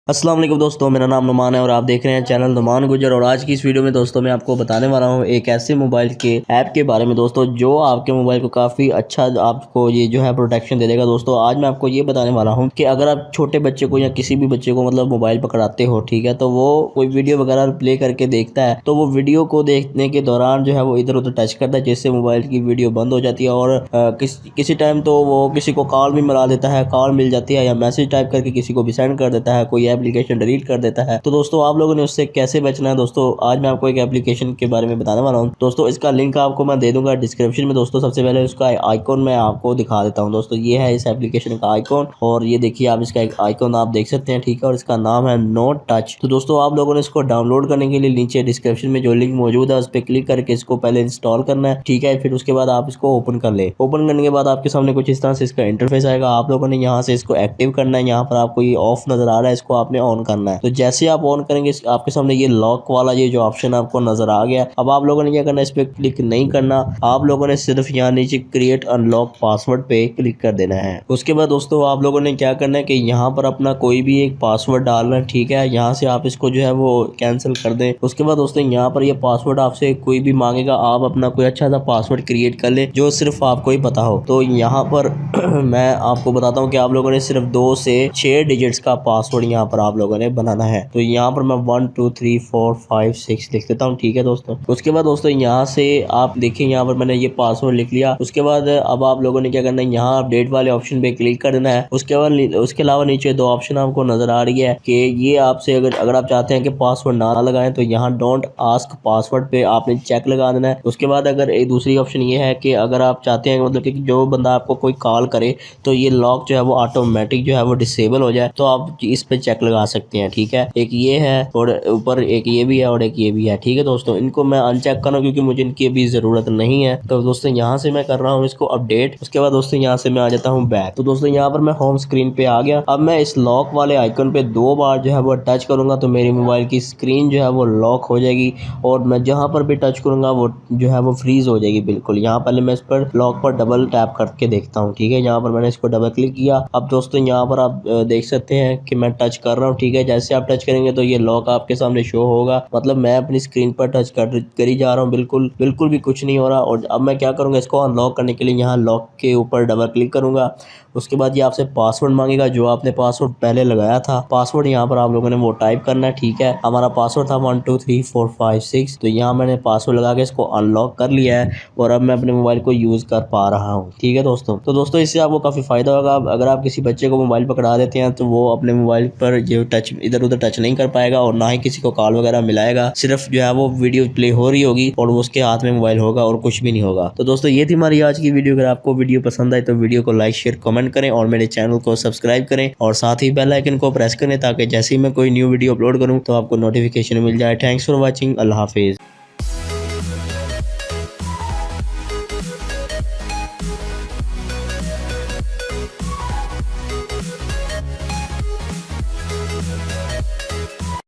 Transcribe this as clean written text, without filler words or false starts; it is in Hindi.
अस्सलाम वालेकुम दोस्तों, मेरा नाम नुमान है और आप देख रहे हैं चैनल नुमान गुजर। और आज की इस वीडियो में दोस्तों मैं आपको बताने वाला हूं एक ऐसे मोबाइल के ऐप के बारे में दोस्तों जो आपके मोबाइल को काफ़ी अच्छा आपको ये जो है प्रोटेक्शन दे देगा। दोस्तों आज मैं आपको ये बताने वाला हूं कि अगर आप छोटे बच्चे को या किसी भी बच्चे को मतलब मोबाइल पकड़ाते हो, ठीक है, तो वो कोई वीडियो वगैरह प्ले करके देखता है तो वो वीडियो को देखने के दौरान जो है वो इधर उधर टच करता है, जिससे मोबाइल की वीडियो बंद हो जाती है। और किसी टाइम तो वो किसी को कॉल भी मिला देता है, कॉल मिल जाती है, या मैसेज टाइप करके किसी को भी सेंड कर देता है, कोई एप्लीकेशन डिलीट कर देता है। तो दोस्तों आप लोगों ने उससे कैसे बचना है, दोस्तों आज मैं आपको एक एप्लीकेशन के बारे में बताने वाला हूं। दोस्तों इसका लिंक आपको मैं दे दूंगा डिस्क्रिप्शन में। दोस्तों सबसे पहले उसका आइकॉन मैं आपको दिखा देता हूं। दोस्तों ये है इस एप्लीकेशन का आइकॉन, और ये देखिए आप इसका एक आइकॉन आप देख सकते हैं, ठीक है, और इसका नाम है नोट टच। तो दोस्तों आप लोगों ने इसको डाउनलोड करने के लिए नीचे डिस्क्रिप्शन में जो लिंक मौजूद है उस पर क्लिक करके इसको पहले इंस्टॉल करना है, ठीक है। फिर उसके बाद आप इसको ओपन कर ले। ओपन करने के बाद आपके सामने कुछ इस तरह से इसका इंटरफेस आएगा। आप लोगों ने यहाँ से इसको एक्टिव करना है। यहाँ पर आपको ये ऑफ नजर आ रहा है, इसको आपने ऑन करना है। तो जैसे आप ऑन करेंगे आपके सामने ये लॉक वाला ये जो ऑप्शन आपको नजर आ गया। अब आप लोगों ने क्या करना है, इस पे क्लिक नहीं करना, आप लोगों ने सिर्फ यहाँ नीचे क्रिएट अनलॉक पासवर्ड पे क्लिक कर देना है। उसके बाद दोस्तों आप लोगों ने क्या करना है कि यहाँ पर अपना कोई भी एक पासवर्ड डालना है, ठीक है। यहाँ से आप इसको जो है वो कैंसिल कर दें। उसके बाद दोस्तों यहाँ पर ये पासवर्ड आपसे कोई भी मांगेगा, आप अपना कोई अच्छा सा पासवर्ड क्रिएट कर ले जो सिर्फ आपको ही पता हो। तो यहाँ पर मैं आपको बताता हूँ कि आप लोगों ने सिर्फ 2 से 6 डिजिट्स का पासवर्ड यहाँ पर आप लोगों ने बनाना है। तो यहाँ पर मैं 1 2 3 4 5 6 लिख देता हूँ, ठीक है दोस्तों। उसके बाद दोस्तों यहाँ से आप देखिए यहाँ पर मैंने ये पासवर्ड लिख लिया। उसके बाद अब आप लोगों ने क्या करना है, यहाँ अपडेट वाले ऑप्शन पे क्लिक कर देना है। उसके बाद उसके अलावा नीचे 2 ऑप्शन आपको नजर आ रही है कि ये आपसे अगर आप चाहते हैं कि पासवर्ड ना लगाएं तो यहाँ डोंट आस्क पासवर्ड पे आपने चेक लगा देना है। उसके बाद अगर एक दूसरी ऑप्शन ये है कि अगर आप चाहते हैं मतलब कि जो बंदा आपको कोई कॉल करे तो ये लॉक जो है वो ऑटोमेटिक जो है वो डिसेबल हो जाए, तो आप इस पे चेक लगा सकते हैं, ठीक है। एक ये है और ऊपर एक ये भी है और एक ये भी है, ठीक है दोस्तों। इनको मैं अनचेक कर रहा हूँ क्योंकि मुझे इनकी अभी जरूरत नहीं है। तो दोस्तों यहाँ से मैं कर रहा हूँ इसको अपडेट। उसके बाद दोस्तों यहाँ से मैं आ जाता हूँ बैक। तो दोस्तों यहाँ पर मैं होम स्क्रीन पे आ गया। अब मैं इस लॉक वाले आइकन पे 2 बार जो है वो टच करूंगा तो मेरी मोबाइल की स्क्रीन जो है वो लॉक हो जाएगी, और मैं जहाँ पर भी टच करूंगा वो जो है वो फ्रीज हो जाएगी बिल्कुल। यहाँ पहले मैं इस पर लॉक पर डबल टैप करके देखता हूँ, ठीक है। यहाँ पर मैंने इसको डबल क्लिक किया। अब दोस्तों यहाँ पर आप देख सकते हैं कि मैं टच कर रहा हूँ, ठीक है। जैसे आप टच करेंगे तो ये लॉक आपके सामने शो होगा, मतलब मैं अपनी स्क्रीन पर टच कर ही जा रहा हूँ, बिल्कुल भी कुछ नहीं हो रहा। और अब मैं क्या करूँगा, इसको अनलॉक करने के लिए यहाँ लॉक के ऊपर डबल क्लिक करूँगा। उसके बाद ये आपसे पासवर्ड मांगेगा, जो आपने पासवर्ड पहले लगाया था। पासवर्ड यहाँ पर आप लोगों ने वो टाइप करना है, ठीक है। हमारा पासवर्ड था 1 2 3 4 5 6। तो यहाँ मैंने पासवर्ड लगा के इसको अनलॉक कर लिया है और अब मैं अपने मोबाइल को यूज कर पा रहा हूँ, ठीक है दोस्तों। तो दोस्तों इससे आपको काफी फायदा होगा। अगर आप किसी बच्चे को मोबाइल पकड़ा देते हैं तो वो अपने मोबाइल पर जो टच इधर उधर टच नहीं कर पाएगा और ना ही किसी को कॉल वगैरह मिलाएगा। सिर्फ जो है वो वीडियो प्ले हो रही होगी और उसके हाथ में मोबाइल होगा और कुछ भी नहीं होगा। तो दोस्तों ये थी हमारी आज की वीडियो। अगर आपको वीडियो पसंद आए तो वीडियो को लाइक शेयर कमेंट करें और मेरे चैनल को सब्सक्राइब करें और साथ ही बेल आइकन को प्रेस करें ताकि जैसे ही मैं कोई न्यू वीडियो अपलोड करूं तो आपको नोटिफिकेशन मिल जाए। Thanks for watching. Allah Hafiz.